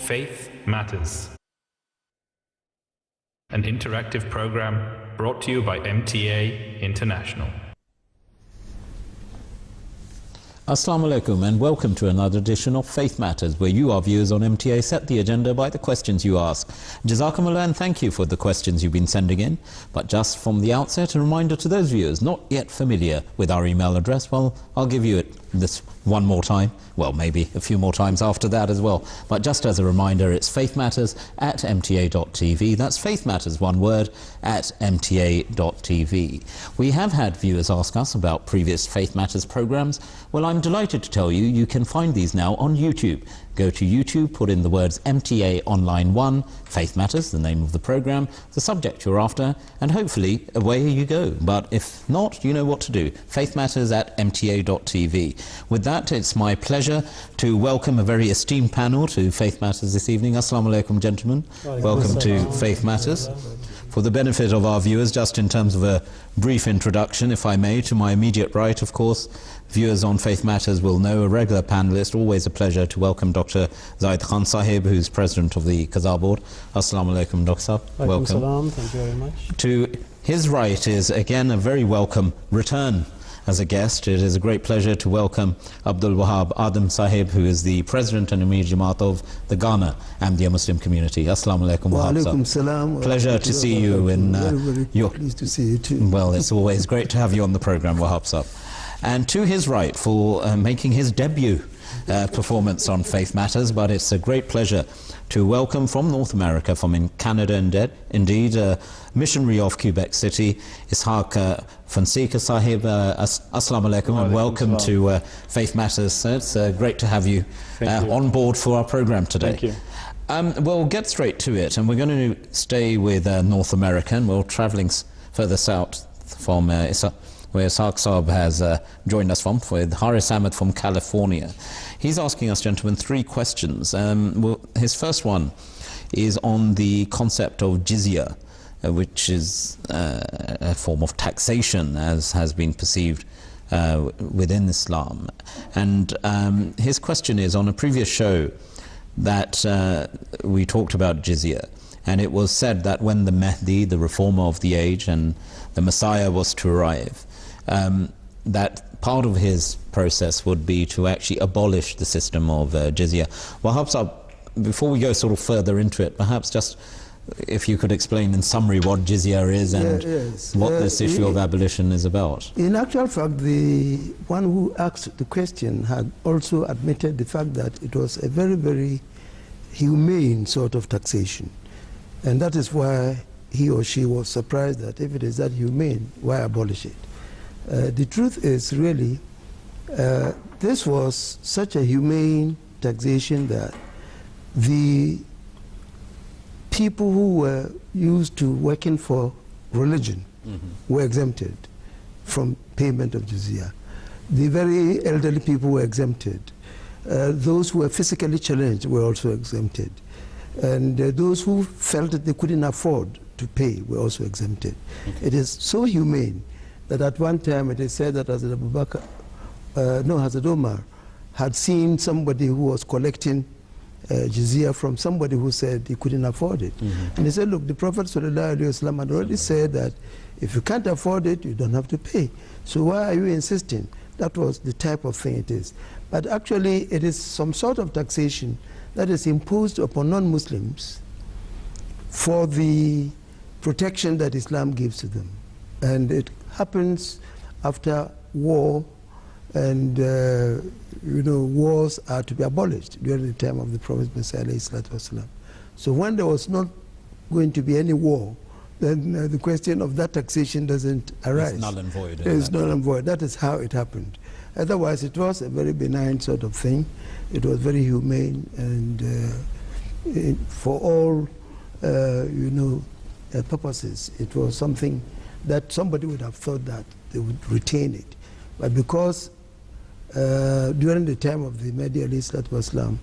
Faith Matters, an interactive program brought to you by MTA International. Assalamu alaikum and welcome to another edition of Faith Matters, where you, our viewers on MTA, set the agenda by the questions you ask. Jazakumullah, and thank you for the questions you've been sending in. But just from the outset, a reminder to those viewers not yet familiar with our email address, well, I'll give you this one more time, well, maybe a few more times after that as well. But just as a reminder, it's faithmatters@mta.tv. That's Faith Matters, one word, at mta.tv. We have had viewers ask us about previous Faith Matters programs. Well, I'm delighted to tell you, you can find these now on YouTube. Go to YouTube, put in the words MTA Online 1, Faith Matters, the name of the program, the subject you're after, and hopefully away you go. But if not, you know what to do. Faith Matters at mta.tv. With that, it's my pleasure to welcome a very esteemed panel to Faith Matters this evening. Assalamu alaikum, gentlemen. Welcome to Faith Matters. For the benefit of our viewers, just in terms of a brief introduction, if I may, to my immediate right, of course, viewers on Faith Matters will know, a regular panelist. Always a pleasure to welcome Dr. Zaid Khan Sahib, who's president of the Qaza Board. Assalamu alaikum, Dr. Sahib. Welcome. Salam. Thank you very much. To his right is, again, a very welcome return as a guest. It is a great pleasure to welcome Abdul Wahab Adam Sahib, who is the President and Amir Jamaat of the Ghana Ahmadiyya Muslim community. Assalamu alaikum. Wa alaikum salam. Pleasure to see you. Very pleased to see you too. Well, it's always great to have you on the program, Wahab Sahib. And to his right, for making his debut performance on Faith Matters, but it's a great pleasure to welcome from North America, from in Canada indeed, missionary of Quebec City, Ishaq Fonseca Sahib. Assalamu alaikum and welcome to Faith Matters. It's great to have you on board for our program today. Thank you. We'll get straight to it, and we're going to stay with North America, and we're travelling further south from where Ishaq Saab has joined us from, with Haris Ahmed from California. He's asking us, gentlemen, 3 questions. His first one is on the concept of Jizya, which is a form of taxation, as has been perceived within Islam. And his question is, on a previous show that we talked about Jizya, and it was said that when the Mahdi, the reformer of the age, and the Messiah was to arrive, that part of his process would be to actually abolish the system of Jizya. Wahab Sahib, before we go sort of further into it, perhaps just if you could explain in summary what Jizya is and what this issue of abolition is about. In actual fact, the one who asked the question had also admitted the fact that it was a very, very humane sort of taxation. And that is why he or she was surprised that if it is that humane, why abolish it? The truth is really, this was such a humane taxation that the people who were used to working for religion were exempted from payment of jizya. The very elderly people were exempted. Those who were physically challenged were also exempted. And those who felt that they couldn't afford to pay were also exempted. Okay. It is so humane that at one time it is said that Hazrat Hazrat Omar had seen somebody who was collecting jizya from somebody who said he couldn't afford it. And he said, look, the Prophet ﷺ had already said that if you can't afford it, you don't have to pay. So why are you insisting? That was the type of thing it is. But actually, it is some sort of taxation that is imposed upon non-Muslims for the protection that Islam gives to them. And it happens after war, and wars are to be abolished during the time of the Prophet Messiah. So when there was not going to be any war, then the question of that taxation doesn't arise. It's null and void. It's null and void. That is how it happened. Otherwise, it was a very benign sort of thing. It was very humane, and for all purposes, it was something that somebody would have thought that they would retain it. But because during the time of the Mahdi ﷺ,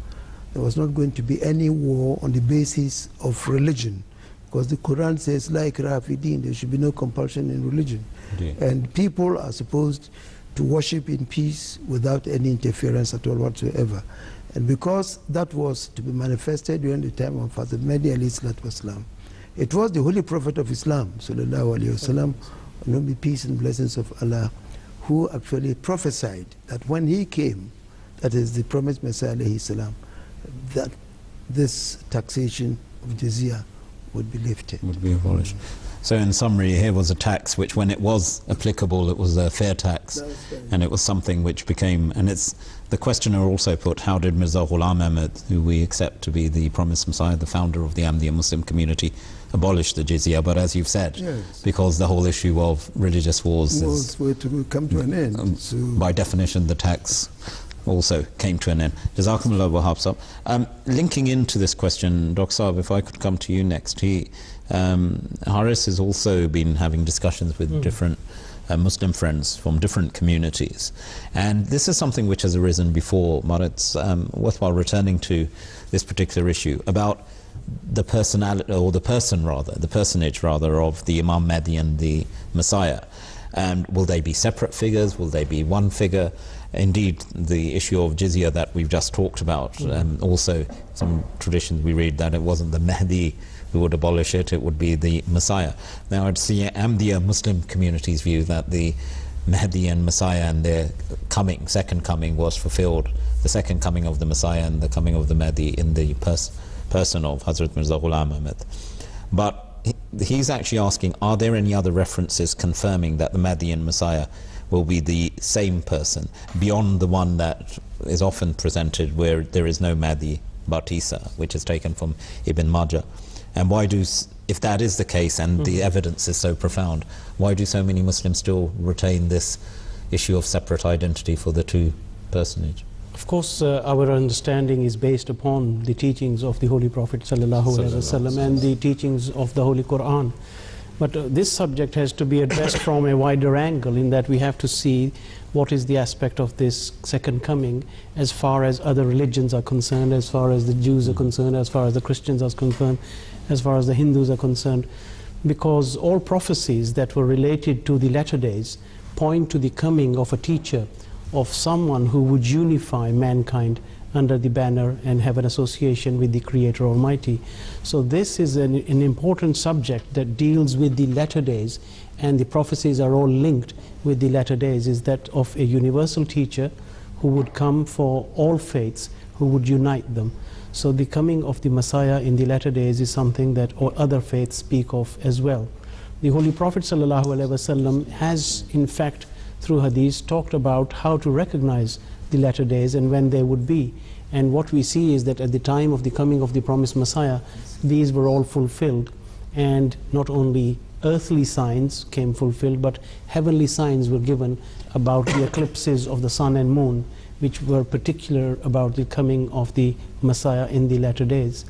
there was not going to be any war on the basis of religion, because the Quran says, like Rafidin, there should be no compulsion in religion. Indeed. And people are supposed to worship in peace without any interference at all whatsoever. And because that was to be manifested during the time of Hazrat Mahdi alayhi salatu wasalam, it was the Holy Prophet of Islam, sallallahu alayhi wasallam, may be peace and blessings of Allah, who actually prophesied that when he came, that is the promised Messiah alayhi salam, that this taxation of Jizya would be lifted. Would be abolished. So in summary, here was a tax which, when it was applicable, it was a fair tax, and it was something which became, and it's, the questioner also put, how did Mirza Ghulam Ahmad, who we accept to be the promised Messiah, the founder of the Ahmadiyya Muslim community, abolish the Jizya? But as you've said, yes, because the whole issue of religious wars were to come to an end. So by definition, the tax also came to an end. Jazakumullah Wahab Sahab. Linking into this question, Dr. Saab, if I could come to you next. Haris has also been having discussions with different Muslim friends from different communities, and this is something which has arisen before, but it's worthwhile returning to this particular issue about the personality, or the personage rather, of the Imam Mahdi and the Messiah. And will they be separate figures? Will they be one figure? Indeed, the issue of Jizya that we've just talked about, also some traditions we read that it wasn't the Mahdi who would abolish it, it would be the Messiah. Now it's the Ahmadiyya Muslim community's view that the Mahdi and Messiah and their coming, second coming, was fulfilled, the second coming of the Messiah and the coming of the Mahdi in the person of Hazrat Mirza Ghulam Ahmad. But he's actually asking, are there any other references confirming that the Mahdi and Messiah will be the same person, beyond the one that is often presented where there is no Mahdi but Isa, which is taken from Ibn Majah? And why do, if that is the case and the evidence is so profound, why do so many Muslims still retain this issue of separate identity for the two personages? Of course, our understanding is based upon the teachings of the Holy Prophet ﷺ and the teachings of the Holy Quran. But this subject has to be addressed from a wider angle, in that we have to see what is the aspect of this second coming as far as other religions are concerned, as far as the Jews are concerned, as far as the Christians are concerned, as far as the Hindus are concerned. Because all prophecies that were related to the latter days point to the coming of a teacher, of someone who would unify mankind under the banner and have an association with the Creator Almighty. So this is an important subject that deals with the latter days, and the prophecies are all linked with the latter days, is that of a universal teacher who would come for all faiths, who would unite them. So the coming of the Messiah in the latter days is something that all other faiths speak of as well. The Holy Prophet ﷺ has, in fact, through hadith, talked about how to recognize the latter days and when they would be. And what we see is that at the time of the coming of the promised Messiah, these were all fulfilled, and not only earthly signs came fulfilled, but heavenly signs were given about the eclipses of the sun and moon, which were particular about the coming of the Messiah in the latter days.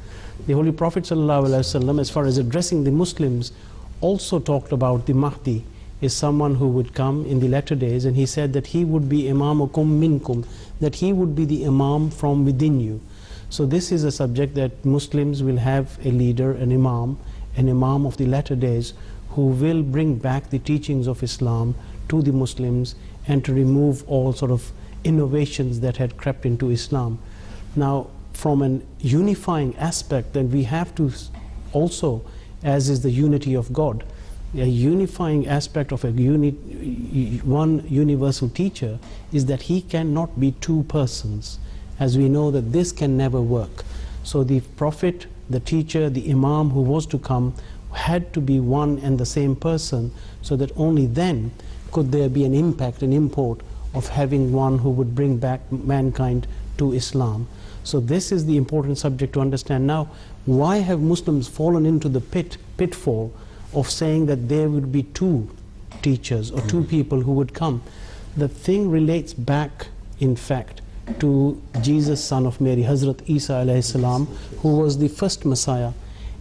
The Holy Prophet ﷺ, as far as addressing the Muslims, also talked about the Mahdi is someone who would come in the latter days, and he said that he would be imamukum minkum, that he would be the imam from within you. So this is a subject that Muslims will have a leader, an imam of the latter days, who will bring back the teachings of Islam to the Muslims and to remove all sort of innovations that had crept into Islam. Now, from an unifying aspect, then we have to also, as is the unity of God, a unifying aspect of one universal teacher is that he cannot be two persons, as we know that this can never work. So the Prophet, the teacher, the Imam who was to come had to be one and the same person, so that only then could there be an impact, an import of having one who would bring back mankind to Islam. So this is the important subject to understand. Now, why have Muslims fallen into the pitfall of saying that there would be two teachers or two people who would come? The thing relates back, in fact, to Jesus, son of Mary, Hazrat Isa alayhi salam, who was the first Messiah.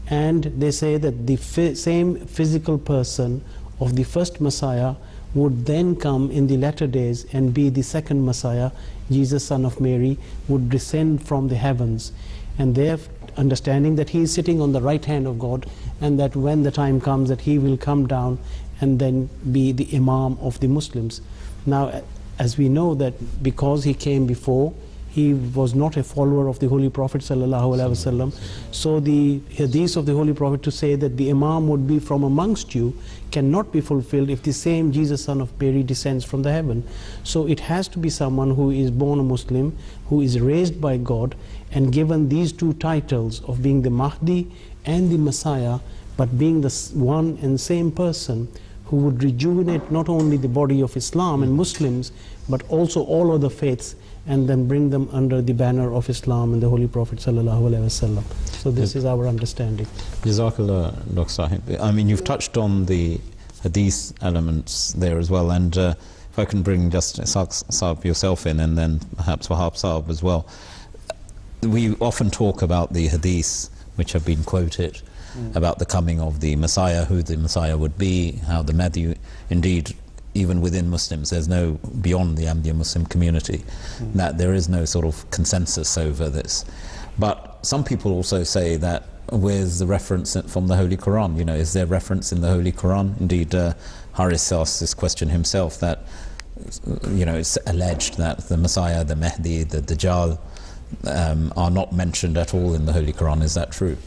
And they say that the same physical person of the first Messiah would then come in the latter days and be the second Messiah. Jesus, son of Mary, would descend from the heavens, and their understanding that he is sitting on the right hand of God, and that when the time comes that he will come down and then be the Imam of the Muslims. Now, as we know that because he came before, he was not a follower of the Holy Prophet ﷺ. So the hadith of the Holy Prophet to say that the Imam would be from amongst you cannot be fulfilled if the same Jesus son of Mary descends from the heaven. So it has to be someone who is born a Muslim, who is raised by God and given these two titles of being the Mahdi and the Messiah, but being the one and same person who would rejuvenate not only the body of Islam and Muslims, but also all other faiths, and then bring them under the banner of Islam and the Holy Prophet ﷺ. So this is our understanding. Jazakallah, Dr. Sahib. I mean, you've touched on the hadith elements there as well, and if I can bring just Saab yourself in, and then perhaps Wahab Saab as well. We often talk about the hadiths which have been quoted about the coming of the Messiah, who the Messiah would be, how the Mahdi, indeed, even within Muslims, there's no, beyond the Ahmadiyya Muslim community, that there is no sort of consensus over this. But some people also say that, where's the reference from the Holy Quran? You know, is there reference in the Holy Quran? Indeed, Haris asked this question himself, that, you know, it's alleged that the Messiah, the Mahdi, the Dajjal are not mentioned at all in the Holy Quran. Is that true?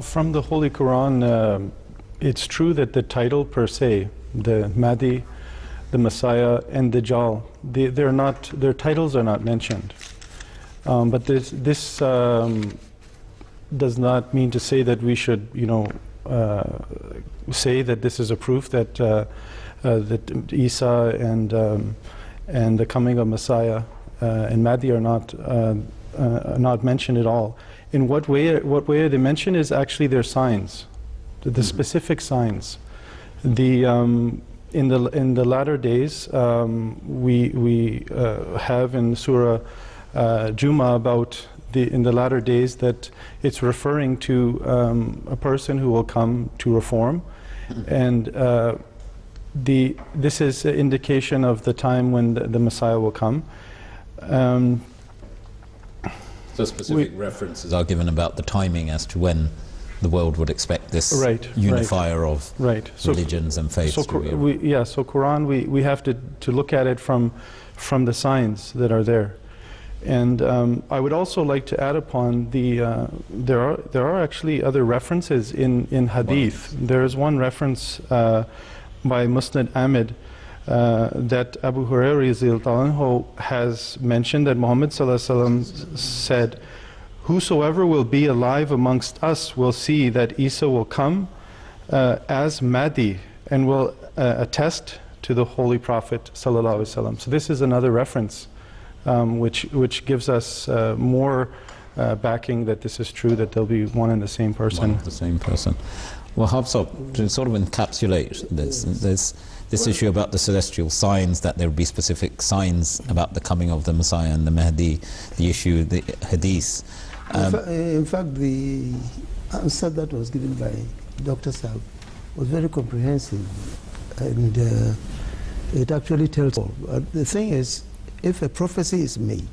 From the Holy Quran, it's true that the title per se, the Mahdi, the Messiah, and Dajjal, their titles are not mentioned. But this does not mean to say that we should, you know, say that this is a proof that that Isa and the coming of Messiah and Mahdi are not mentioned at all. In what way are they mentioned is actually their signs, the specific signs. In the latter days, we have in Surah Juma about in the latter days that it's referring to a person who will come to reform, and this is an indication of the time when the Messiah will come. So specific references are given about the timing as to when the world would expect this unifier of religions and faiths. So Quran, we have to look at it from the signs that are there. And I would also like to add upon there are actually other references in hadith. There is one reference by Musnad Ahmed that Abu Hurairah has mentioned that Muhammad said, "Whosoever will be alive amongst us will see that Isa will come as Mahdi and will attest to the Holy Prophet ﷺ." So this is another reference which gives us more backing that this is true, that there'll be one and the same person. One of the same person. Well, Habsab, to sort of encapsulate this issue about the celestial signs, that there will be specific signs about the coming of the Messiah and the Mahdi, the issue, the hadith. In fact, the answer that was given by Dr. Saab was very comprehensive, and it actually tells all. The thing is, if a prophecy is made,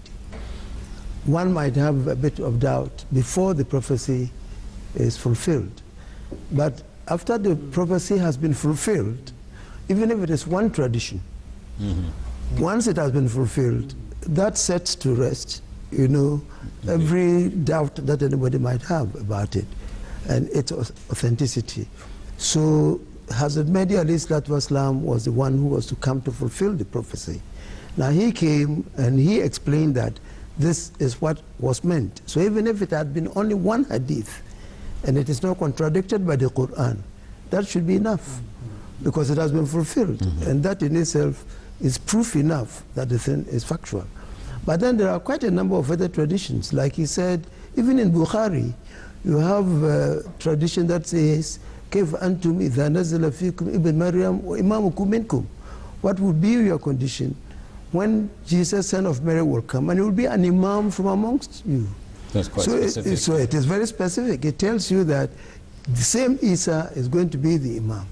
one might have a bit of doubt before the prophecy is fulfilled. But after the prophecy has been fulfilled, even if it is one tradition, once it has been fulfilled, that sets to rest, you know, every doubt that anybody might have about it and its authenticity. So Hazrat Mahdi ﷺ was the one who was to come to fulfill the prophecy. Now he came and he explained that this is what was meant. So even if it had been only one hadith and it is not contradicted by the Quran, that should be enough, because it has been fulfilled. And that in itself is proof enough that the thing is factual. But then there are quite a number of other traditions. Like he said, even in Bukhari, you have a tradition that says, كيف أنتم إذا نزل فيكم ابن مريم وإمامكم منكم. What would be your condition when Jesus, son of Mary, will come, and he will be an imam from amongst you? That's quite specific. So it is very specific. It tells you that the same Isa is going to be the imam.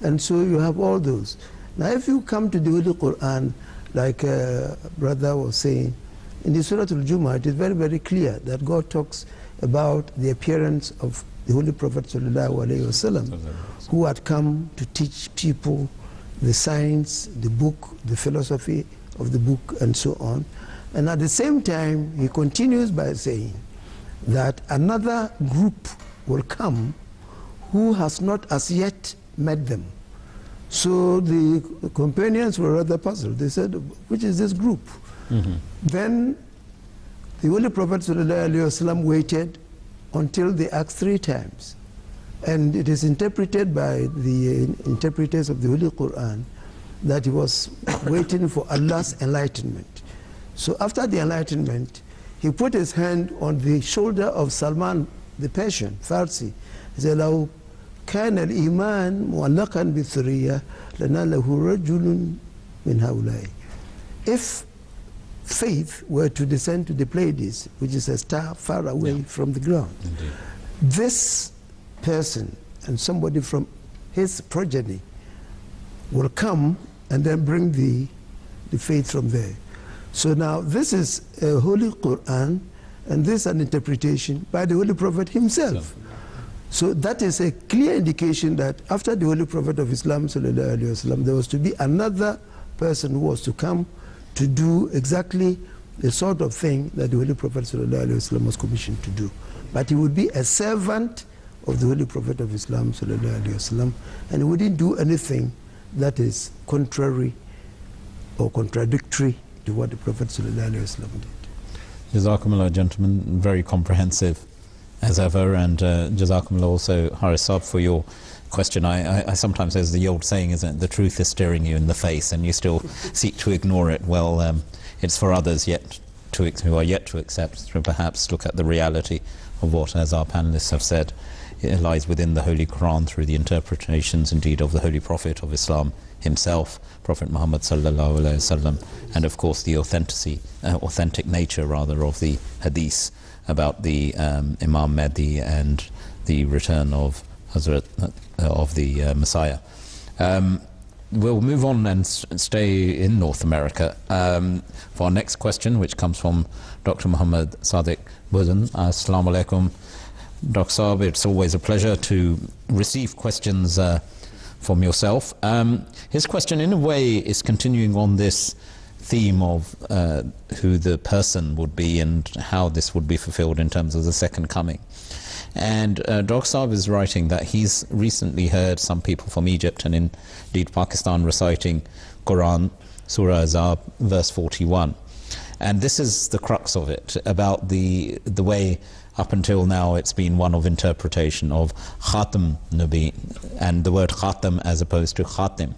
And so you have all those. Now if you come to the Holy Quran, like brother was saying, in the Surah Al-Jumu'ah, it is very, very clear that God talks about the appearance of the Holy Prophet ﷺ, who had come to teach people the science, the book, the philosophy of the book, and so on. And at the same time, he continues by saying that another group will come who has not as yet met them. So the companions were rather puzzled. They said, which is this group? Then the Holy Prophet ﷺ waited until they asked 3 times. And it is interpreted by the interpreters of the Holy Quran that he was waiting for Allah's enlightenment. So after the enlightenment, he put his hand on the shoulder of Salman, the Persian, Farsi. He said, لو كان الإيمان معلقا بالثريا لناله رجل من هؤلاء. If faith were to descend to the Pleiades, which is a star far away from the ground, Indeed. this person and somebody from his progeny will come and then bring the faith from there. So now this is a Holy Quran, and this is an interpretation by the Holy Prophet himself. So that is a clear indication that after the Holy Prophet of Islam ﷺ, there was to be another person who was to come to do exactly the sort of thing that the Holy Prophet ﷺ was commissioned to do. But he would be a servant of the Holy Prophet of Islam ﷺ, and he wouldn't do anything that is contrary or contradictory to what the Prophet ﷺ did. Jazakumullah, gentlemen, very comprehensive as ever, and Jazakumullah also, Haris Saab, for your question. I sometimes, there's the old saying, isn't it, the truth is staring you in the face and you still seek to ignore it. Well, it's for others who are yet to accept, to perhaps look at the reality of what, as our panelists have said, it lies within the Holy Quran through the interpretations indeed of the Holy Prophet of Islam himself, Prophet Muhammad sallallahu alaihi wasallam, and of course the authentic nature rather of the hadith about the Imam Mahdi and the return of the Messiah. We'll move on and stay in North America for our next question, which comes from Dr. Muhammad Sadiq Budan. Assalamu alaikum, Dr. Saab. It's always a pleasure to receive questions from yourself. His question, in a way, is continuing on this theme of who the person would be and how this would be fulfilled in terms of the second coming. And Dr. Saab is writing that he's recently heard some people from Egypt and indeed Pakistan reciting Quran, Surah Azab, verse 41. And this is the crux of it, about the way up until now it's been one of interpretation of Khatam Nabiyeen, and the word Khatam as opposed to Khatim.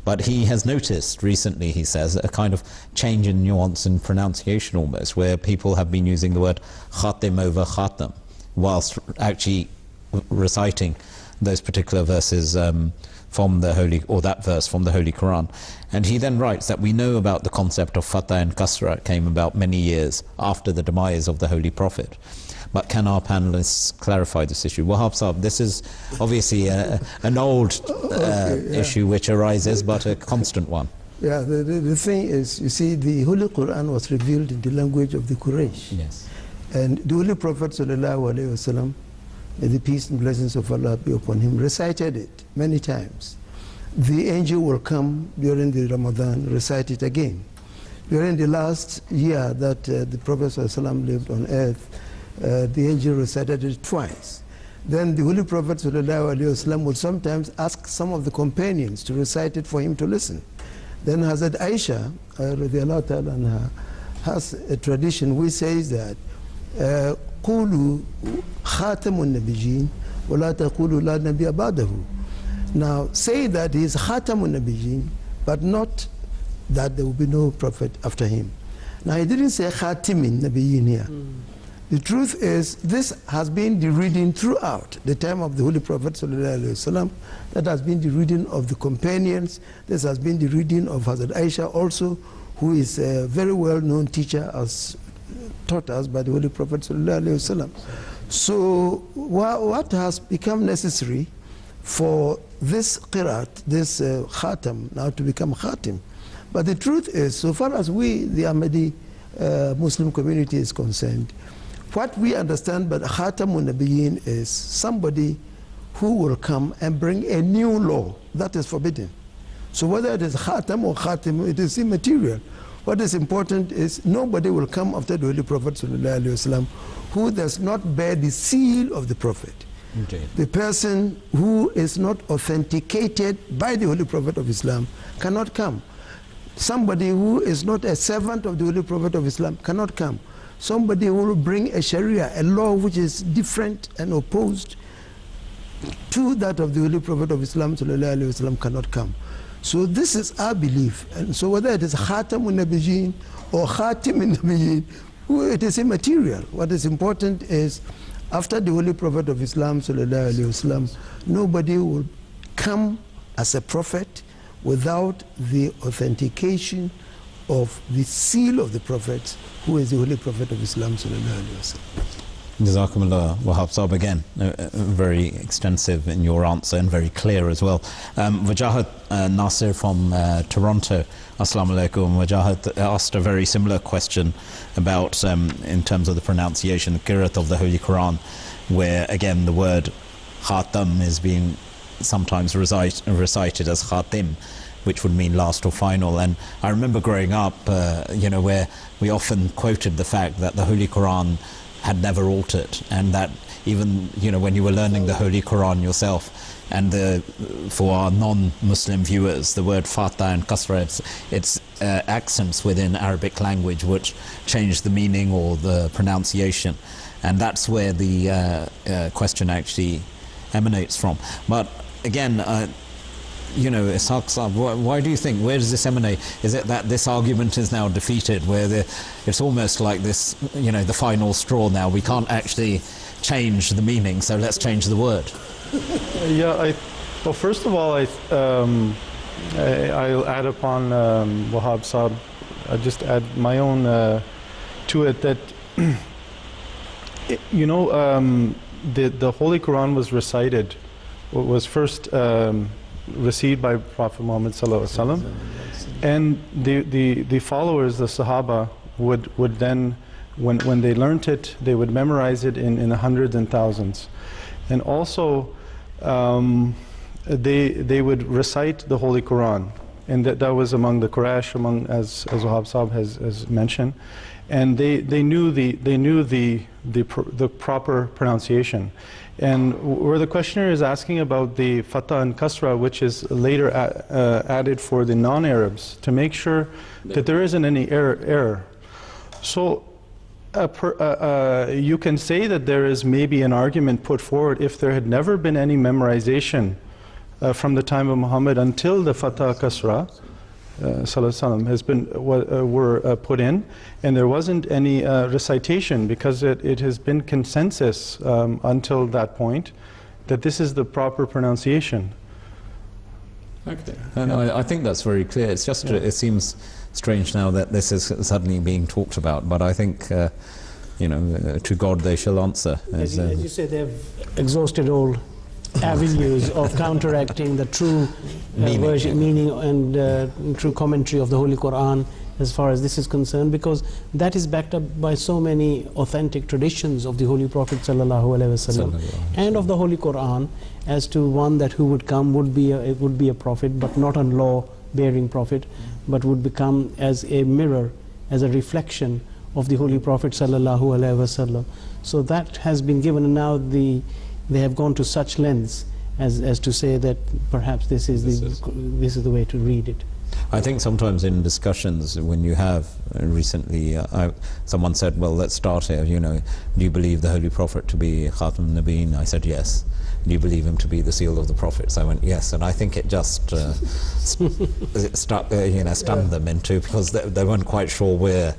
But he has noticed recently, he says, a kind of change in nuance and pronunciation almost, where people have been using the word Khatim over Khatam, whilst actually reciting those particular verses from the Holy, or that verse from the Holy Quran. And he then writes that we know about the concept of Fatah and Kasra. It came about many years after the demise of the Holy Prophet. But can our panelists clarify this issue? Wahab Saab, this is obviously an old issue which arises, but a constant one. Yeah, the thing is, you see, the Holy Quran was revealed in the language of the Quraysh. Yes. And the Holy Prophet ﷺ, may the peace and blessings of Allah be upon him, recited it many times. The angel will come during the Ramadan, recite it again. During the last year that the Prophet ﷺ lived on earth, the angel recited it twice. Then the Holy Prophet ﷺ would sometimes ask some of the companions to recite it for him to listen. Then Hazrat Aisha radiallahu ta'ala anha has a tradition which says that قولوا خاتم النبيين ولا تقولوا لا نبي بعده. Now say that he is Khatamun Nabiyeen, but not that there will be no prophet after him. Now he didn't say Khatimin Nabiyeen here. The truth is, this has been the reading throughout the time of the Holy Prophet ﷺ. That has been the reading of the companions. This has been the reading of Hazrat Aisha also, who is a very well-known teacher as taught us by the Holy Prophet ﷺ. So what has become necessary for this qiraat, this khatam, now to become khatim? But the truth is, so far as we, the Ahmadi Muslim community is concerned, what we understand by Khatamun Nabiyeen is somebody who will come and bring a new law that is forbidden. So whether it is Khatam or Khatim, it is immaterial. What is important is nobody will come after the Holy Prophet ﷺ who does not bear the seal of the Prophet. Indeed. The person who is not authenticated by the Holy Prophet of Islam cannot come. Somebody who is not a servant of the Holy Prophet of Islam cannot come. Somebody who will bring a Sharia, a law which is different and opposed to that of the Holy Prophet of Islam ﷺ cannot come. So this is our belief. And so whether it is Khatamun Nabiyeen or Khatimun Nabiyeen, it is immaterial. What is important is after the Holy Prophet of Islam ﷺ, nobody will come as a prophet without the authentication of the seal of the Prophet, who is the Holy Prophet of Islam ﷺ. Jazakumullah Wahab Saab, again very extensive in your answer and very clear as well. Wajahat Nasir from Toronto, Assalamu alaikum. Wajahat asked a very similar question about in terms of the pronunciation, the qiraat of the Holy Quran, where again the word Khatam is being sometimes recited as Khatim, which would mean last or final. And I remember growing up, you know, where we often quoted the fact that the Holy Quran had never altered, and that even, you know, when you were learning the Holy Quran yourself, and for our non-Muslim viewers, the word Fatah and Kasra, it's accents within Arabic language which change the meaning or the pronunciation, and that's where the question actually emanates from. But again, you know, Ishaq Saab, why do you think, where does this emanate? Is it that this argument is now defeated, where it's almost like this, you know, the final straw now, we can't actually change the meaning, so let's change the word? Yeah, well, first of all, I'll add upon Wahab Saab, I'll just add my own to it, that, you know, the Holy Quran was recited, was first received by Prophet Muhammad ﷺ, and the followers, the Sahaba, would then, when they learnt it, they would memorize it in the hundreds and thousands, and also they would recite the Holy Quran, and that was among the Quraysh, as Wahab Saab has mentioned, and they knew the proper pronunciation. And where the questioner is asking about the Fatah and Kasra, which is later added for the non-Arabs, to make sure that there isn't any error. So you can say that there is maybe an argument put forward if there had never been any memorization from the time of Muhammad until the Fatah Kasra were put in, and there wasn't any recitation, because it has been consensus until that point that this is the proper pronunciation. Okay. And I think that's very clear. It's just it seems strange now that this is suddenly being talked about, but I think you know, to God they shall answer. As you say, they've exhausted all avenues of counteracting the true meaning and true commentary of the Holy Quran as far as this is concerned, because that is backed up by so many authentic traditions of the Holy Prophet ﷺ and of the Holy Quran, as to one that who would come would be a prophet, but not a law-bearing prophet, but would become as a mirror, as a reflection of the Holy Prophet ﷺ. So that has been given, and now they have gone to such lengths as to say that perhaps this is the way to read it. I think sometimes in discussions, when you have recently, someone said, well, let's start here, you know, do you believe the Holy Prophet to be Khatamun Nabiyeen? I said yes. Do you believe him to be the seal of the prophets? I went yes, and I think it just stunned them into, because they weren't quite sure where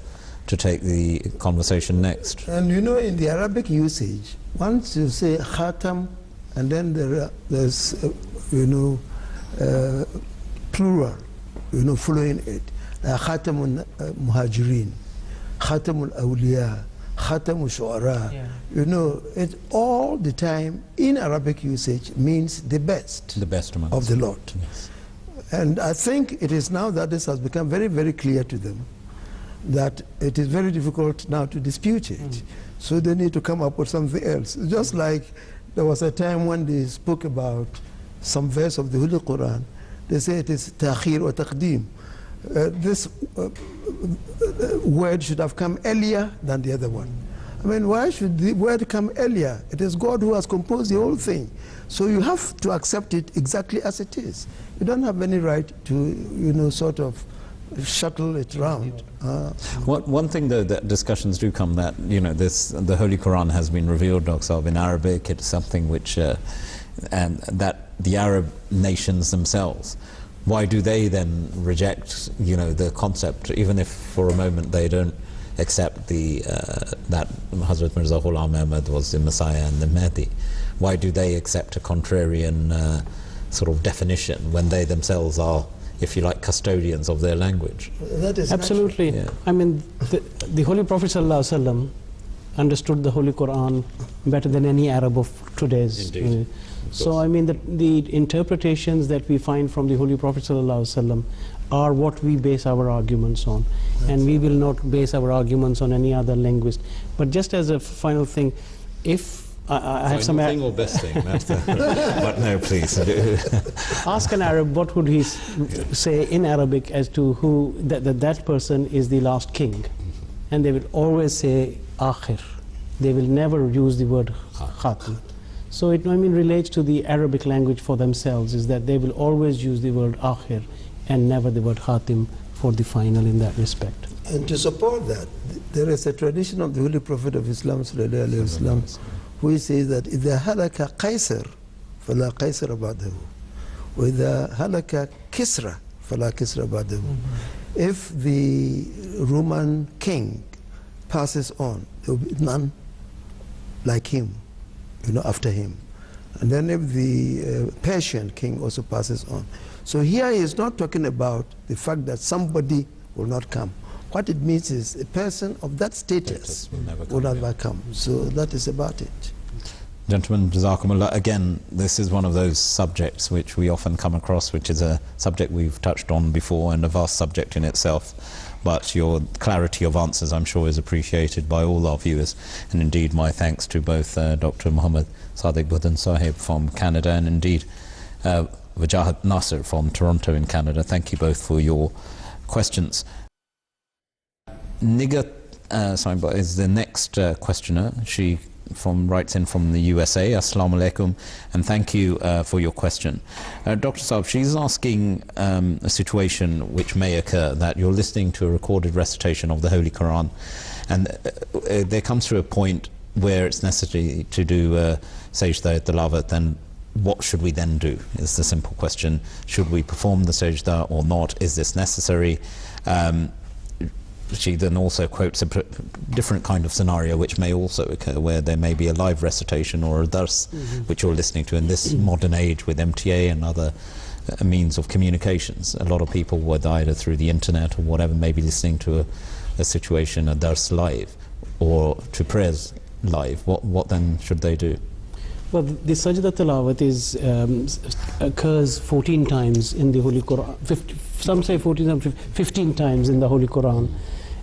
to take the conversation next. And you know, in the Arabic usage, once you say Khatam, and then there's plural, following it, Khatamun Muhajirin, Khatamun Awliya, Khatamun Shu'ara, it all the time in Arabic usage means the best of the Lord. Yes. And I think it is now that this has become very, very clear to them that it is very difficult now to dispute it. So they need to come up with something else. Just like there was a time when they spoke about some verse of the Holy Quran, they say it is ta'khir or taqdeem. this word should have come earlier than the other one. I mean, why should the word come earlier? It is God who has composed the whole thing. So you have to accept it exactly as it is. You don't have any right to, sort of shuttle it around. One thing, though, that discussions do come that, the Holy Quran has been revealed, Dr. Saab, in Arabic. It's something which, and that the Arab nations themselves, why do they then reject, the concept, even if for a moment they don't accept that Hazrat Mirza Ghulam Ahmad was the Messiah and the Mahdi? Why do they accept a contrarian sort of definition when they themselves are, if you like, custodians of their language? That is absolutely. Yeah. I mean, the Holy Prophet ﷺ understood the Holy Quran better than any Arab of today's. Indeed. So I mean, the interpretations that we find from the Holy Prophet ﷺ are what we base our arguments on. And we will not base our arguments on any other linguist. But just as a final thing, if I have some thing or best thing, but no, please. Ask an Arab what would he say in Arabic as to who that person is the last king, and they will always say akhir. They will never use the word khatim. So it relates to the Arabic language for themselves, is that they will always use the word akhir and never the word khatim for the final in that respect. And to support that, there is a tradition of the Holy Prophet of Islam sallallahu alaihi wasallam, who says that إذا هلك قيصر فلا قيصر بعده وإذا هلك كسرى فلا كسرى بعده. If the Roman king passes on, there will be none like him, after him. And then if the Persian king also passes on. So here he is not talking about the fact that somebody will not come. What it means is a person of that status will never come. So that is about it. Gentlemen, Jazakumullah. Again, this is one of those subjects which we often come across, which is a subject we've touched on before and a vast subject in itself. But your clarity of answers, I'm sure, is appreciated by all our viewers. And indeed, my thanks to both Dr. Muhammad Sadiq Buddin Sahib from Canada and indeed Wajahat Nasser from Toronto in Canada. Thank you both for your questions. Nigat is the next questioner. She writes in from the USA. Assalamu alaikum, and thank you for your question. Dr. Saab, she's asking a situation which may occur, that you're listening to a recorded recitation of the Holy Quran, and there comes to a point where it's necessary to do Sajda Tilawat, and what should we then do, is the simple question. Should we perform the Sajda or not? Is this necessary? She then also quotes a different kind of scenario which may also occur, where there may be a live recitation or a dars which you're listening to in this modern age with MTA and other means of communications. A lot of people, whether either through the internet or whatever, may be listening to a situation, a dars live, or to prayers live. What then should they do? Well, the Sajda Tilawat occurs 14 times in the Holy Quran. Some say 14, some 15 times in the Holy Quran.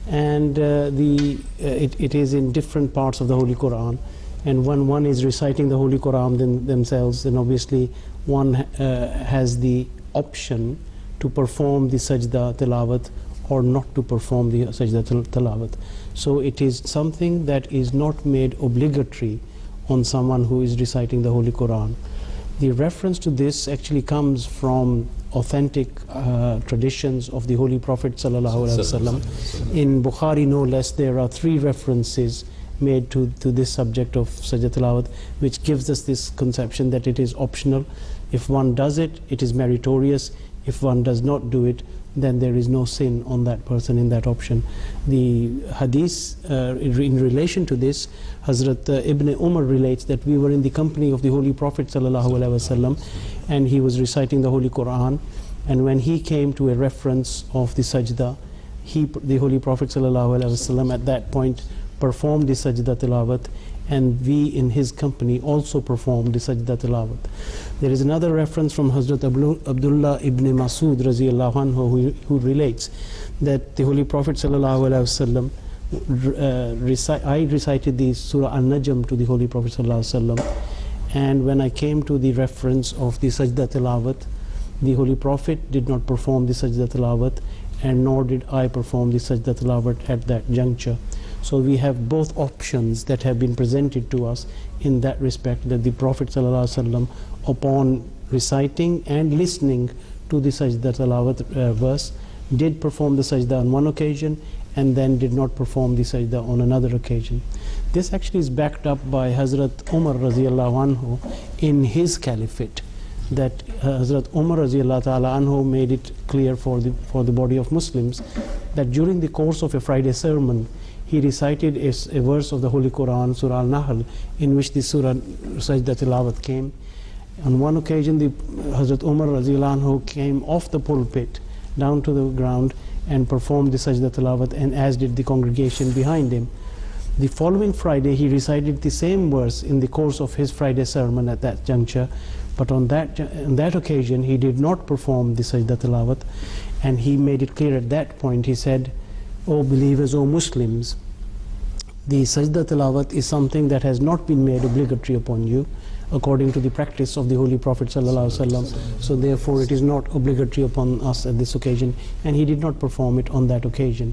And it is in different parts of the Holy Quran. And when one is reciting the Holy Quran themselves, then obviously one has the option to perform the Sajda Tilawat or not to perform the Sajda Tilawat. So it is something that is not made obligatory on someone who is reciting the Holy Quran. The reference to this actually comes from authentic traditions of the Holy Prophet ﷺ. In Bukhari, no less, there are 3 references made to this subject of Sajda Tilawat, which gives us this conception that it is optional. If one does it, it is meritorious. If one does not do it, then there is no sin on that person in that option. The hadith in relation to this, Hazrat Ibn Umar relates that we were in the company of the Holy Prophet ﷺ, and he was reciting the Holy Quran, and when he came to a reference of the sajda, the Holy Prophet ﷺ at that point performed the Sajda Tilawat, and we in his company also performed the Sajda Tilawat. There is another reference from Hazrat Abdullah ibn Masud radiyallahu anhu who relates that the Holy Prophet ﷺ, I recited the Surah An-Najm to the Holy Prophet ﷺ, and when I came to the reference of the Sajda Tilawat, the Holy Prophet did not perform the Sajda Tilawat, and nor did I perform the Sajda Tilawat at that juncture. So we have both options that have been presented to us in that respect, that the Prophet ﷺ, upon reciting and listening to the Sajda Tilawat verse, did perform the sajda on one occasion and then did not perform the sajda on another occasion. This actually is backed up by Hazrat Umar radiallahu anhu in his caliphate, that Hazrat Umar radiallahu ta'ala anhu made it clear for the body of Muslims that during the course of a Friday sermon he recited a verse of the Holy Quran, Surah Al-Nahl, in which the Surah Sajda Tilawat came. On one occasion the Hazrat Umar radiallahu anhu came off the pulpit down to the ground and performed the Sajda Tilawat, and as did the congregation behind him. The following Friday he recited the same verse in the course of his Friday sermon at that juncture, but on that occasion he did not perform the Sajda Tilawat, and he made it clear at that point. He said, "O believers, O Muslims, the Sajda Tilawat is something that has not been made obligatory upon you according to the practice of the Holy Prophet ﷺ, so therefore it is not obligatory upon us at this occasion," and he did not perform it on that occasion.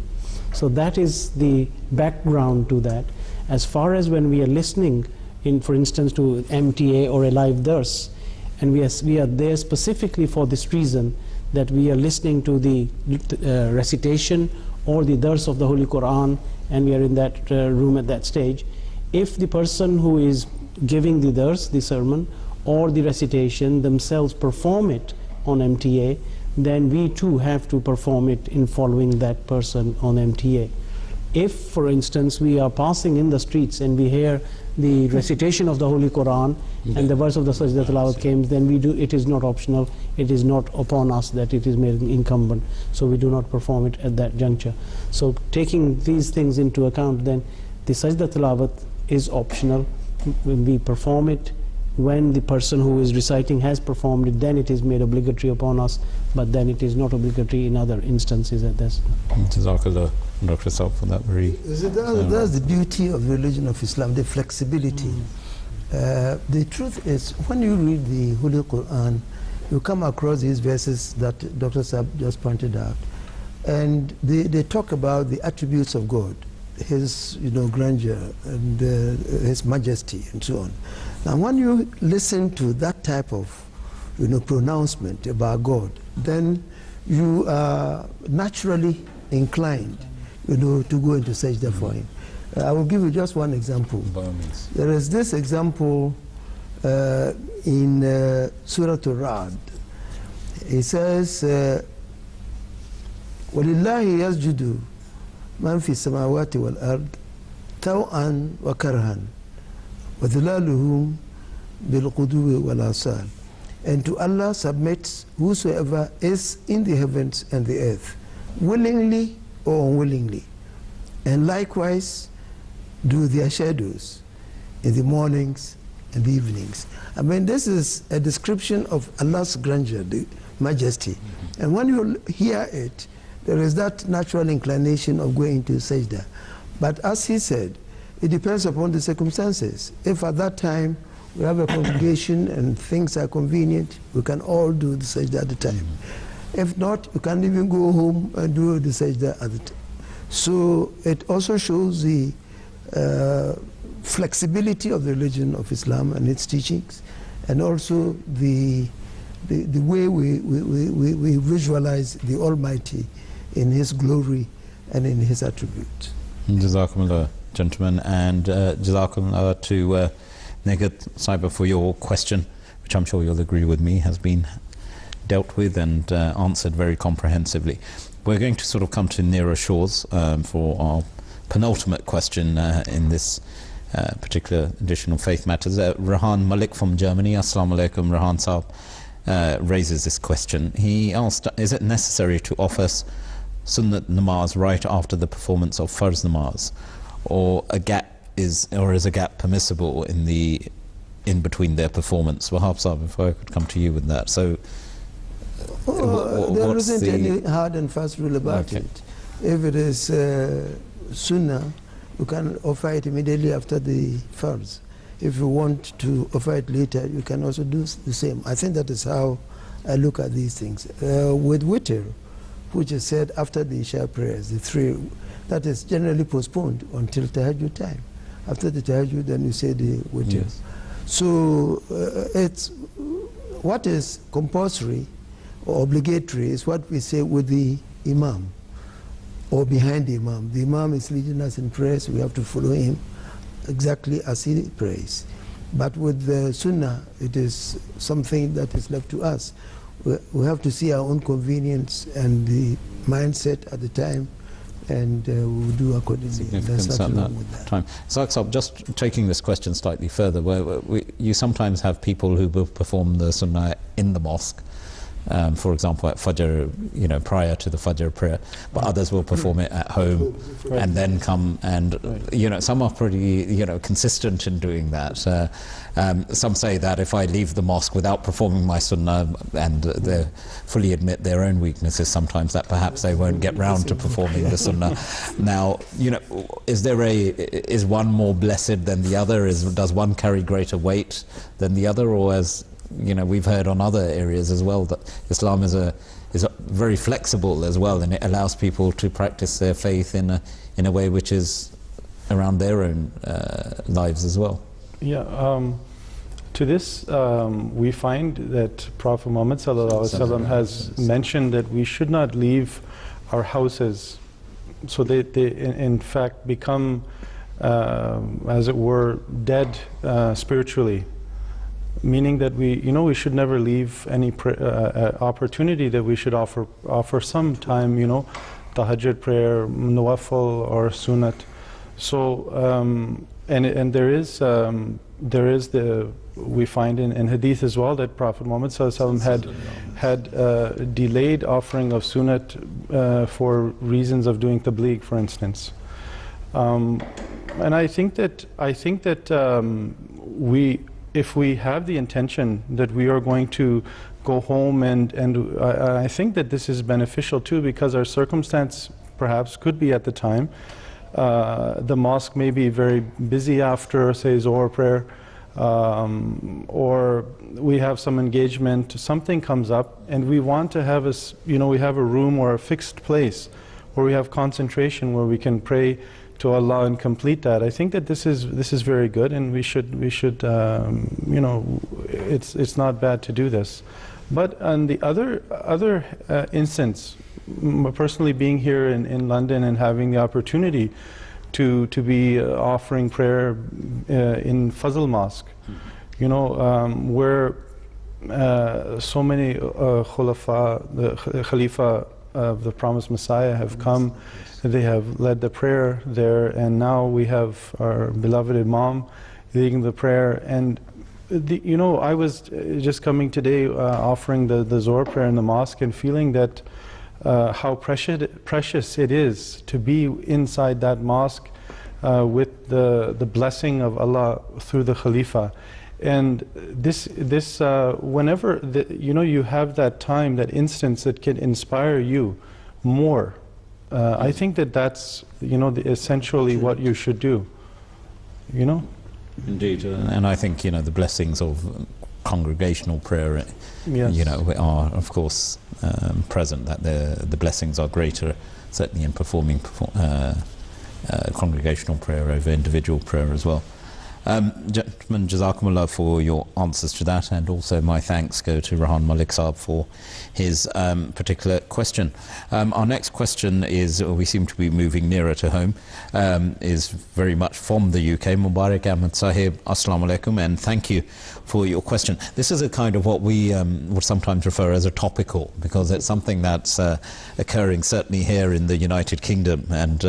So that is the background to that. As far as when we are listening, for instance, to MTA or a live dars, and we are there specifically for this reason, that we are listening to the recitation or the dars of the Holy Quran, and we are in that room at that stage. If the person who is giving the dars, the sermon, or the recitation themselves perform it on MTA, then we too have to perform it in following that person on MTA. If, for instance, we are passing in the streets and we hear the recitation of the Holy Quran and the verse of the Sajda Tilawat came, then we do. It is not optional. It is not upon us that it is made incumbent. So we do not perform it at that juncture. So taking these things into account, then the Sajda Tilawat is optional. When we perform it, when the person who is reciting has performed it, then it is made obligatory upon us, but then it is not obligatory in other instances at this. Jazakallah, Dr. Saab, for that very... That's the beauty of the religion of Islam, the flexibility. The truth is, when you read the Holy Quran, you come across these verses that Dr. Saab just pointed out, and they talk about the attributes of God, His grandeur and His majesty and so on. Now when you listen to that type of pronouncement about God, then you are naturally inclined to go into sajda for Him. I will give you just one example. By all means. There is this example in Surah Al-Ra'd. It says, وَلِلَّهِ يَسْجُدُ مَنْ فِي السَّمَاوَاتِ وَالْأَرْضِ طَوْعًا وَكَرْهًا وَظِلَالُهُمْ بِالْقُدُوِّ وَالْآصَالِ. And to Allah submits whosoever is in the heavens and the earth, willingly or unwillingly. And likewise do their shadows in the mornings and the evenings. I mean, this is a description of Allah's grandeur, the majesty. And when you hear it, there is that natural inclination of going to sajda. But as he said, it depends upon the circumstances. If at that time we have a congregation and things are convenient, we can all do the sajda at the time. If not, you can't even go home and do the sajda at the time. So it also shows the flexibility of the religion of Islam and its teachings, and also the way we visualize the Almighty in His glory and in His attributes. Jazakumullah, gentlemen, and Jazakumullah to Negat Saiba for your question, which I'm sure you'll agree with me has been dealt with and answered very comprehensively. We're going to sort of come to nearer shores for our penultimate question in this particular edition of Faith Matters. Rehan Malik from Germany, Assalamu alaikum, Rehan Saab, raises this question. He asked, is it necessary to offer Sunnat Namaz right after the performance of Farz Namaz, or is a gap permissible in between their performance? Wahab Saab, if I could come to you with that. So there isn't any hard and fast rule about it. If it is Sunnah, you can offer it immediately after the Farz. If you want to offer it later, you can also do the same. I think that is how I look at these things. With witr, which is said after the Isha prayers, the three, that is generally postponed until Tahajjud time. After the Tahajjud, then you say the witr. Yes. So it's what is compulsory or obligatory is what we say with the Imam or behind the Imam. The Imam is leading us in prayers, we have to follow him exactly as he prays. But with the Sunnah, it is something that is left to us. We have to see our own convenience and the mindset at the time, and we will do accordingly. There's nothing wrong with that. Time. Saksab, just taking this question slightly further, you sometimes have people who will perform the Sunnah in the mosque, for example at Fajr, prior to the Fajr prayer, but others will perform it at home and then come and, some are pretty, consistent in doing that. Some say that if I leave the mosque without performing my Sunnah, and they fully admit their own weaknesses sometimes, that perhaps they won't get round to performing the Sunnah. Now, is one more blessed than the other? Does one carry greater weight than the other, or as we've heard on other areas as well, that Islam is very flexible as well, and it allows people to practice their faith in a way which is around their own lives as well. Yeah, to this we find that Prophet Muhammad ﷺ has mentioned that we should not leave our houses, so they in fact become, as it were, dead spiritually. Meaning that we should never leave any opportunity that we should offer some time, tahajjud prayer, nawafil or sunnat. So and there is we find in hadith as well that Prophet Muhammad ﷺ had delayed offering of sunnat for reasons of doing tabligh, for instance. And I think that if we have the intention that we are going to go home, and I think that this is beneficial too, because our circumstance perhaps could be at the time, the mosque may be very busy after, say, Zohar prayer, or we have some engagement, something comes up, and we want to have we have a room or a fixed place where we have concentration, where we can pray to Allah and complete that. I think that this is very good, and we should it's not bad to do this. But on the other instance, personally being here in London and having the opportunity to be offering prayer in Fazl Mosque, where so many the Khalifa of the promised Messiah have come. They have led the prayer there, and now we have our beloved Imam leading the prayer. And I was just coming today offering the Zohar prayer in the mosque, and feeling that how precious it is to be inside that mosque with the blessing of Allah through the Khalifa. And this whenever you have that time, that instance that can inspire you more, I think that's essentially what you should do. Indeed, and I think the blessings of congregational prayer, yes, are of course present. That the blessings are greater, certainly in performing congregational prayer over individual prayer as well. Gentlemen, Jazakumullah for your answers to that, and also my thanks go to Rahan Malik Saab for his particular question. Our next question is, we seem to be moving nearer to home, is very much from the UK. Mubarak Ahmad Sahib, Assalamu alaikum, and thank you for your question. This is a kind of what we would sometimes refer as a topical, because it's something that's occurring certainly here in the United Kingdom, and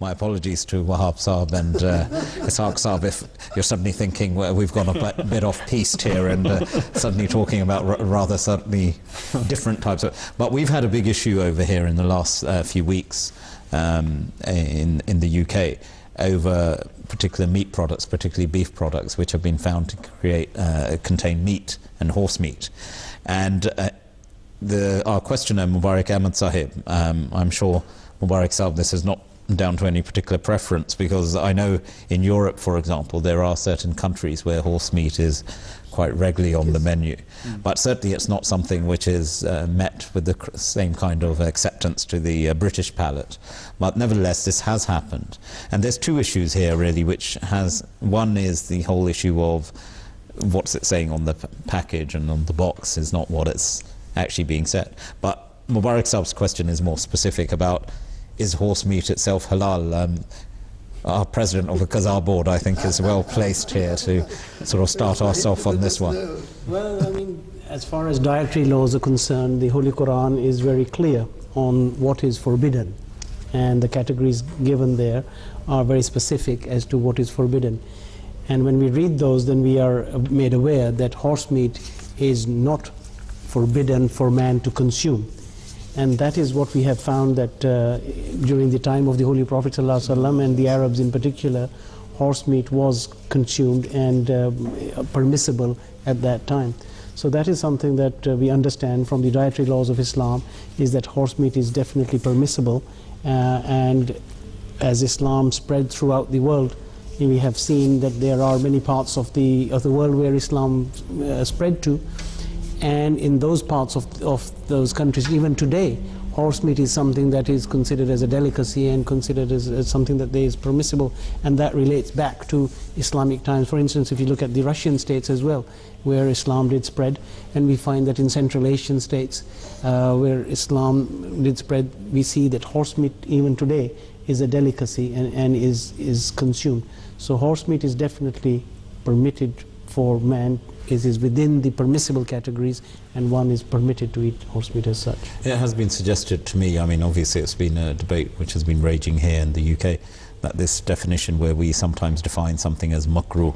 my apologies to Wahab Saab and Ishaq Saab if you're suddenly thinking, well, we've gone a bit off piste here and suddenly talking about rather certainly different types of... But we've had a big issue over here in the last few weeks in the UK over particular meat products, particularly beef products, which have been found to contain meat and horse meat. And our questioner, Mubarak Ahmad Sahib, I'm sure, Mubarak Saab, this is not down to any particular preference, because I know in Europe, for example, there are certain countries where horse meat is quite regularly on the menu. But certainly it's not something which is met with the same kind of acceptance to the British palate. But nevertheless, this has happened. And there's two issues here, really, which has... One is the whole issue of what's it saying on the package and on the box is not what it's actually being said. But Mubarak Saab's question is more specific about, is horse meat itself halal? Our president of the Qazar board, I think, is well placed here to sort of start us off on this one. Well, I mean, as far as dietary laws are concerned, the Holy Quran is very clear on what is forbidden, and the categories given there are very specific as to what is forbidden. And when we read those, then we are made aware that horse meat is not forbidden for man to consume. And that is what we have found, that during the time of the Holy Prophet ﷺ and the Arabs in particular, horse meat was consumed and permissible at that time. So that is something that we understand from the dietary laws of Islam, is that horse meat is definitely permissible. And as Islam spread throughout the world, we have seen that there are many parts of the world where Islam spread to. And in those parts of those countries, even today, horse meat is something that is considered as a delicacy and considered as something that is permissible, and that relates back to Islamic times. For instance, if you look at the Russian states as well, where Islam did spread, and we find that in Central Asian states where Islam did spread, we see that horse meat even today is a delicacy and is consumed. So horse meat is definitely permitted for man. It is within the permissible categories, and one is permitted to eat horse meat as such. It has been suggested to me, I mean, obviously it's been a debate which has been raging here in the UK, that this definition where we sometimes define something as makruh,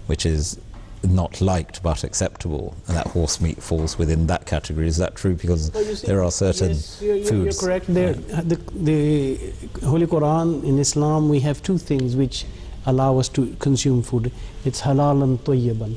which is not liked but acceptable, and that horse meat falls within that category. Is that true? Because there are certain foods... You're correct there. The Holy Quran in Islam, we have two things which allow us to consume food. It's halal and tayyiban.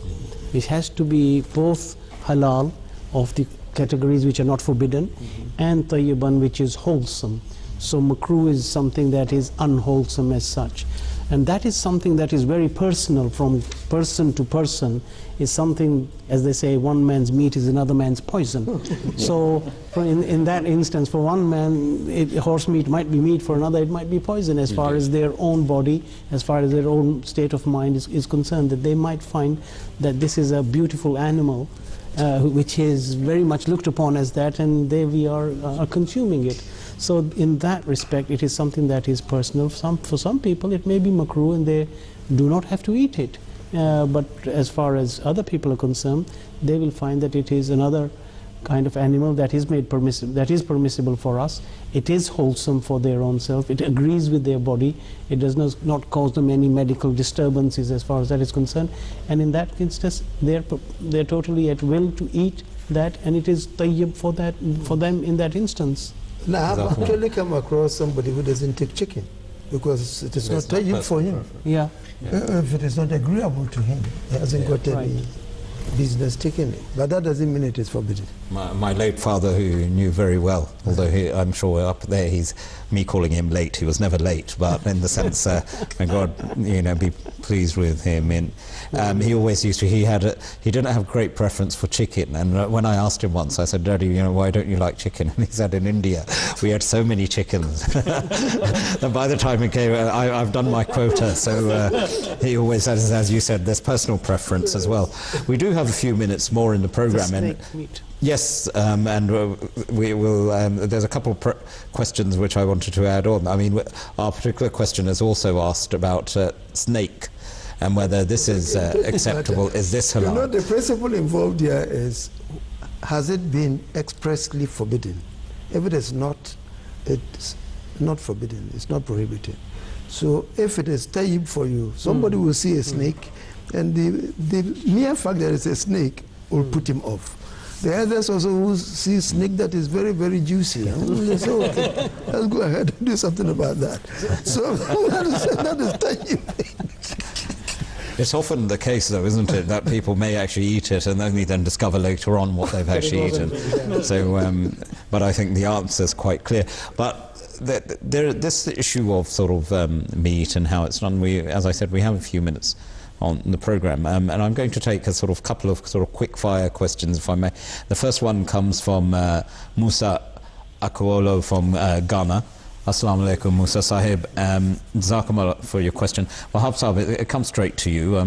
It has to be both halal, of the categories which are not forbidden, and tayyiban, which is wholesome. So makruh is something that is unwholesome as such. And that is something that is very personal, from person to person, is something, as they say, one man's meat is another man's poison. So in that instance, for one man, horse meat might be meat, for another it might be poison, as far as their own body, as far as their own state of mind is concerned, that they might find that this is a beautiful animal, which is very much looked upon as that, and there we are consuming it. So in that respect, it is something that is personal. For some people it may be makruh and they do not have to eat it. But as far as other people are concerned, they will find that it is another kind of animal that is made permissible, that is permissible for us. It is wholesome for their own self. It agrees with their body. It does not cause them any medical disturbances as far as that is concerned. And in that instance, they're totally at will to eat that, and it is tayyib for them in that instance. Now, I've actually come across somebody who doesn't take chicken because it is not tayyib for him. Yeah. If it is not agreeable to him, he hasn't got any business taking it. But that doesn't mean it is forbidden. My late father, who knew very well, although I'm sure up there he's me calling him late, he was never late, but in the sense, may God, be pleased with him. He always used to, he didn't have great preference for chicken, and when I asked him once, I said, Daddy, why don't you like chicken? And he said, in India we had so many chickens that by the time it came, I've done my quota. So he always says, as you said, there's personal preference as well. We do have a few minutes more in the program. Yes, and we will. There's a couple of questions which I wanted to add on. I mean, our particular question has also asked about snake and whether this is acceptable. Is this halal? The principle involved here is, has it been expressly forbidden? If it is not, it's not forbidden. It's not prohibited. So if it is tayyib for you, somebody will see a snake, and the mere fact that it's a snake will put him off. The others also who see snake that is very, very juicy. They say, okay, let's go ahead and do something about that. So that is tayyib. It's often the case, though, isn't it, that people may actually eat it and only then discover later on what they've actually eaten. So, but I think the answer is quite clear. But this issue of sort of meat and how it's done, as I said, we have a few minutes on the program, and I'm going to take a sort of couple of sort of quick fire questions, if I may. The first one comes from Musa Akuolo from Ghana. Assalamu alaikum, Musa Sahib. Jazakumullah for your question. Wahab Sahib, it comes straight to you.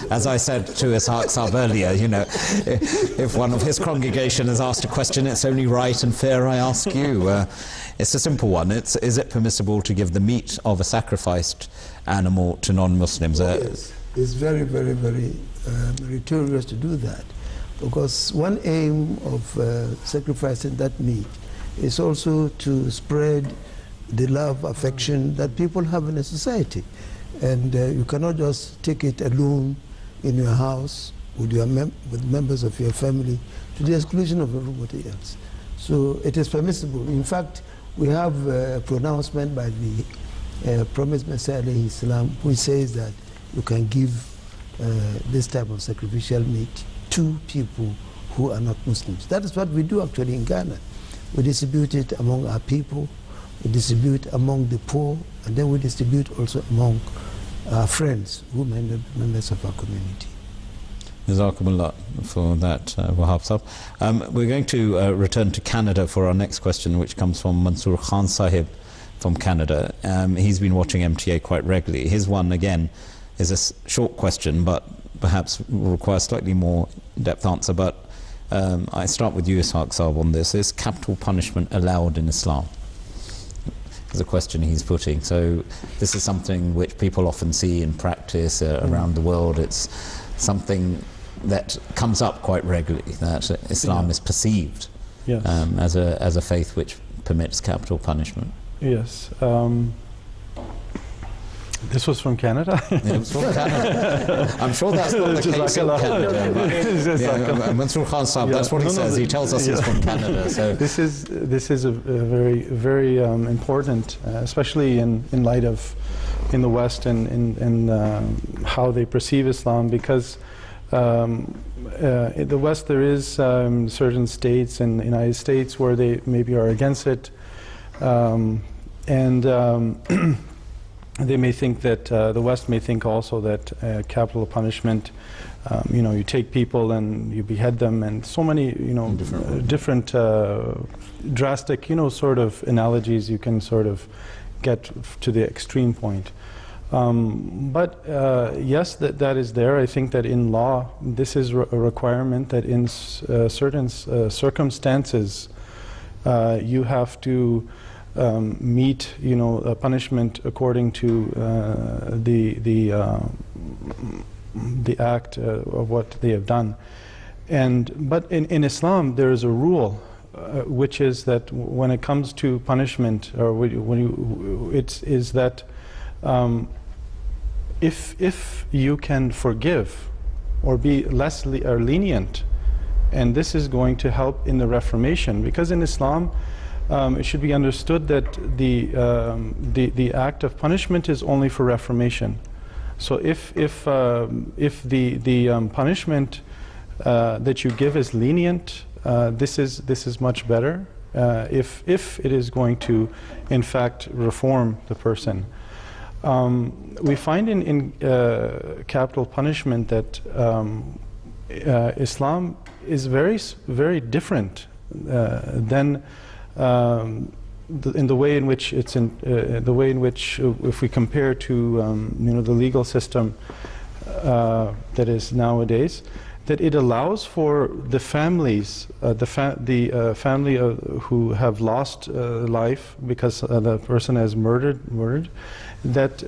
As I said to Ishaq Sahib earlier, you know, if one of his congregation has asked a question, it's only right and fair I ask you. It's a simple one. Is it permissible to give the meat of a sacrificed animal to non-Muslims? Yes. It's very, very, very meritorious to do that, because one aim of sacrificing that meat is also to spread the love, affection that people have in a society. And you cannot just take it alone in your house with with members of your family to the exclusion of everybody else. So it is permissible. In fact, we have a pronouncement by the promised Messiah Islam, which says that you can give this type of sacrificial meat to people who are not Muslims. That is what we do actually in Ghana. We distribute it among our people, we distribute among the poor, and then we distribute also among our friends who are members of our community. Jazakumullah for that, Wahab Sahib. We're going to return to Canada for our next question, which comes from Mansoor Khan Sahib from Canada. He's been watching MTA quite regularly. His one, again, is a short question, but perhaps will require a slightly more in-depth answer. But I start with you, Ishaq Sahib, on this. Is capital punishment allowed in Islam? Is a question he's putting. So this is something which people often see in practice around the world. It's something that comes up quite regularly, that Islam is perceived as a faith which permits capital punishment. Yes. This was from Canada? It was from Canada. I'm sure that's not the case in Canada. Mansoor Khan Sahib, that's what he says. He tells us he's from Canada. So this is a very, very important, especially in light of in the West and in how they perceive Islam, because in the West there is certain states in the United States where they maybe are against it, they may think that the West may think also that capital punishment, you know, you take people and you behead them, and so many, you know, different drastic, you know, sort of analogies you can sort of get to the extreme point. But yes, that is there. I think that in law, this is a requirement that in certain circumstances you have to meet, you know, a punishment according to the act of what they have done. But in Islam there is a rule, which is that when it comes to punishment, or is that if you can forgive or be less lenient, and this is going to help in the reformation, because in Islam it should be understood that the act of punishment is only for reformation. So if the punishment that you give is lenient, this is much better. If it is going to, in fact, reform the person. We find in capital punishment that Islam is very different than in the way in which it's the way in which, if we compare to you know, the legal system that is nowadays, that it allows for the families, the family who have lost life because the person has murdered, that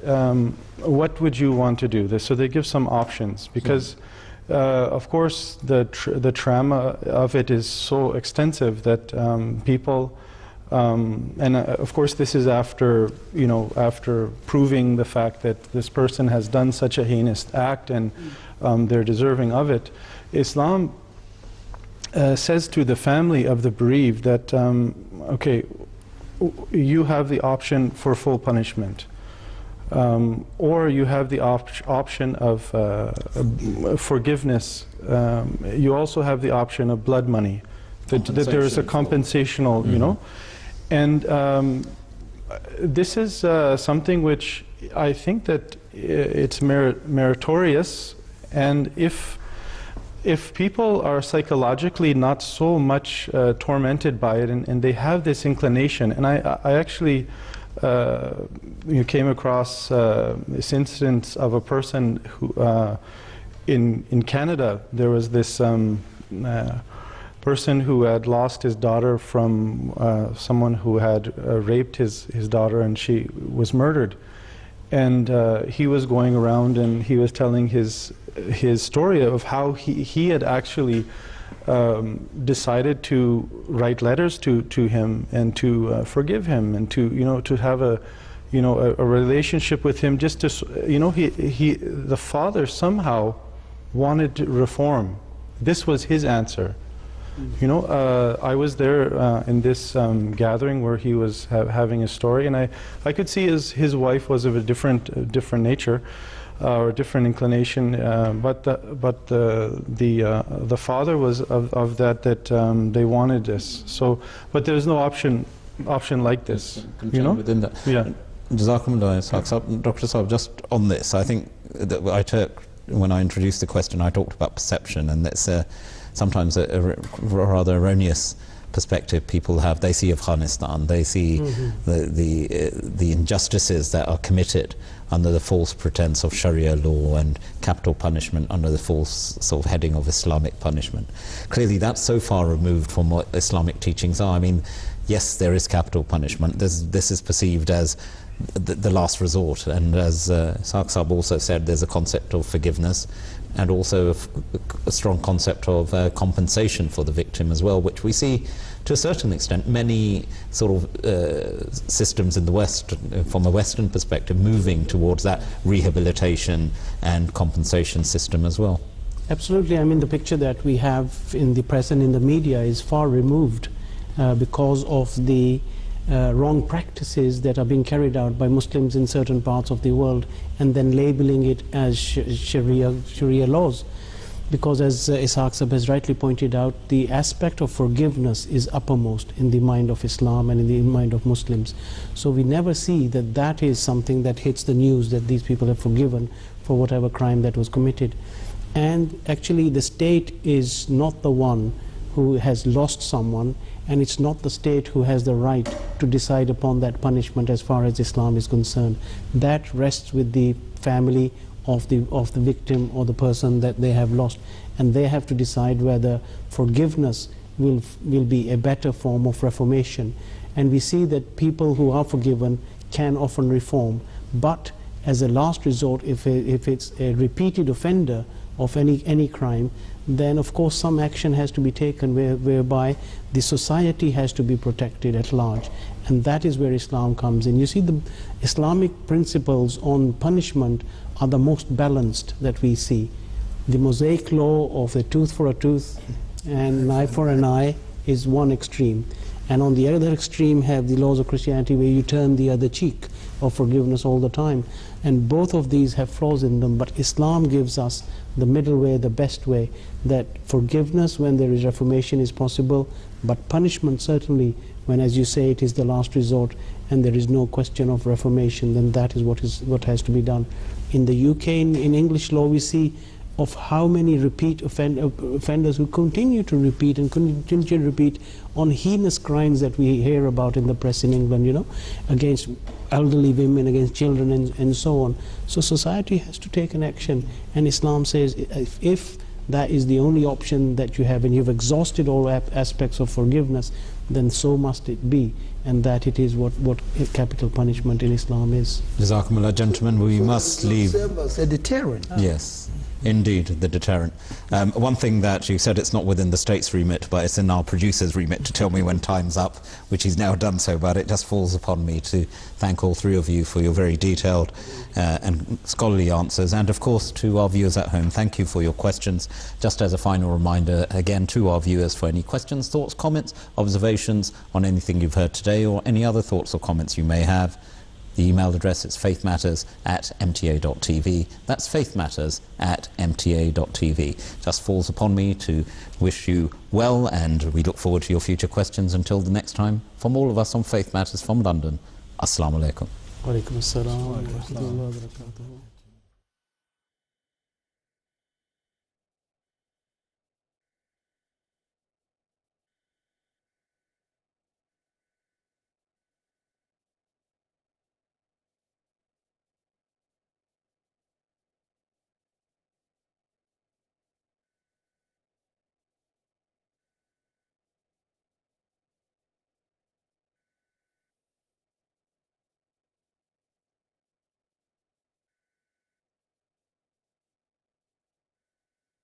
what would you want to do? So they give some options, because of course the trauma of it is so extensive that people, and of course this is after, you know, after proving the fact that this person has done such a heinous act and they're deserving of it. Islam says to the family of the bereaved that okay, you have the option for full punishment, or you have the option of forgiveness. You also have the option of blood money, that there is a compensational, you know. And this is something which I think that it's meritorious, and if people are psychologically not so much tormented by it, and they have this inclination, and I actually came across this instance of a person who in Canada, there was this person who had lost his daughter from someone who had raped his daughter, and she was murdered. And he was going around and he was telling his story of how he had actually decided to write letters to him and to forgive him, and to have a relationship with him, just to the father somehow wanted to reform. This was his answer. I was there in this gathering where he was having a story, and I could see his wife was of a different nature, or different inclination, but the father was of that they wanted this. So, but there's no option like this. Within that. Yeah. Jazakumullah, Dr. Saab, just on this, I think that when I introduced the question, I talked about perception, and that's sometimes a rather erroneous perspective people have. They see Afghanistan, they see the injustices that are committed under the false pretense of Sharia law and capital punishment under the false sort of heading of Islamic punishment. Clearly that's so far removed from what Islamic teachings are. I mean, yes, there is capital punishment. This is perceived as the last resort, and as Ishaq Saab also said, there's a concept of forgiveness, and also a strong concept of compensation for the victim as well, which we see to a certain extent many sort of systems in the West, from a Western perspective, moving towards that rehabilitation and compensation system as well. Absolutely. I mean, the picture that we have in the press and in the media is far removed because of the wrong practices that are being carried out by Muslims in certain parts of the world, and then labeling it as Sharia laws. Because as Ishaq Saab has rightly pointed out, the aspect of forgiveness is uppermost in the mind of Islam and in the mind of Muslims. So we never see that that is something that hits the news, that these people are forgiven for whatever crime that was committed. And actually the state is not the one who has lost someone, and it's not the state who has the right to decide upon that punishment as far as Islam is concerned. That rests with the family of the victim or the person that they have lost, and they have to decide whether forgiveness will be a better form of reformation. And we see that people who are forgiven can often reform, but as a last resort, if it's a repeated offender of any crime, then of course some action has to be taken whereby the society has to be protected at large, and that is where Islam comes in. You see, the Islamic principles on punishment are the most balanced that we see. The Mosaic law of a tooth for a tooth and an eye for an eye is one extreme, and on the other extreme have the laws of Christianity where you turn the other cheek of forgiveness all the time, and both of these have flaws in them. But Islam gives us the middle way, the best way, that forgiveness when there is reformation is possible, but punishment certainly when, as you say, it is the last resort and there is no question of reformation, then that is what has to be done. In the UK, in English law, we see of how many repeat offenders who continue to repeat and continue to repeat on heinous crimes that we hear about in the press in England, against elderly women, against children, and so on. So society has to take an action, and Islam says if that is the only option that you have and you've exhausted all aspects of forgiveness, then so must it be, and that it is what capital punishment in Islam is. Jazakumullah, gentlemen, we must leave. It's a deterrent. Yes. Indeed, the deterrent. One thing that you said, it's not within the state's remit, but it's in our producer's remit to tell me when time's up, which he's now done so, but it just falls upon me to thank all three of you for your very detailed and scholarly answers, and of course to our viewers at home, thank you for your questions. Just as a final reminder again to our viewers, for any questions, thoughts, comments, observations on anything you've heard today, or any other thoughts or comments you may have, the email address is faithmatters@mta.tv. That's faithmatters@mta.tv. Just falls upon me to wish you well, and we look forward to your future questions. Until the next time, from all of us on Faith Matters from London, Assalamu alaikum. Wa alaikum assalam wa rahmatullahi wa barakatuh.